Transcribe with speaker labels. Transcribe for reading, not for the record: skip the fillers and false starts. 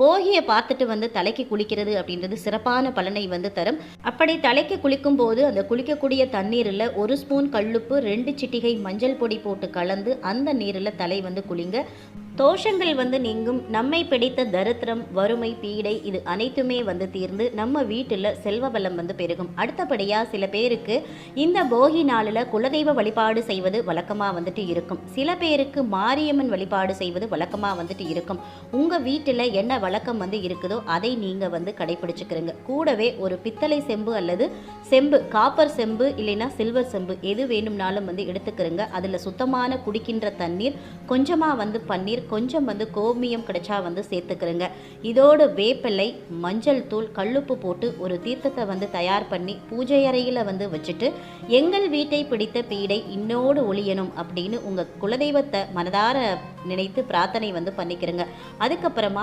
Speaker 1: போகியை பார்த்துட்டு தலைக்கு குளிக்கிறது அப்படின்றது சிறப்பான பலனை தரும். அப்படி தலைக்கு குளிக்கும் போது அந்த குளிக்கக்கூடிய தண்ணீரில் 1 ஸ்பூன் கல்லுப்பு 2 சிட்டிகை மஞ்சள் பொடி போட்டு கலந்து அந்த நீரில் தலை குளிங்க. தோஷங்கள் நீங்கும். நம்மை பிடித்த தரித்திரம், வறுமை, பீடை இது அனைத்துமே தீர்ந்து நம்ம வீட்டில் செல்வ பலம் பெருகும். அடுத்தபடியாக சில பேருக்கு இந்த போகி நாளில் குலதெய்வ வழிபாடு செய்வது வழக்கமாக இருக்கும். சில பேருக்கு மாரியம்மன் வழிபாடு செய்வது வழக்கமாக இருக்கும். உங்கள் வீட்டில் என்ன வழக்கம் இருக்குதோ அதை நீங்கள் கடைபிடிச்சுக்கிறங்க. கூடவே ஒரு பித்தளை செம்பு அல்லது செம்பு, காப்பர் செம்பு இல்லைன்னா சில்வர் செம்பு எது வேணும்னாலும் எடுத்துக்கிறங்க. அதில் சுத்தமான குடிக்கின்ற தண்ணீர், கொஞ்சமாக பன்னீர், கொஞ்சம் கோமியம் கிடைச்சா சேர்த்துக்கிறங்க. இதோடு வேப்பிலை, மஞ்சள் தூள், கல்லுப்பு போட்டு ஒரு தீர்த்தத்தை தயார் பண்ணி பூஜை அறையில் வச்சுட்டு எங்கள் வீட்டை பிடித்த பீடை இன்னோடு ஒழியணும் அப்படின்னு உங்கள் குலதெய்வத்தை மனதார நினைத்து பிரார்த்தனை பண்ணிக்கிறங்க. அதுக்கப்புறமா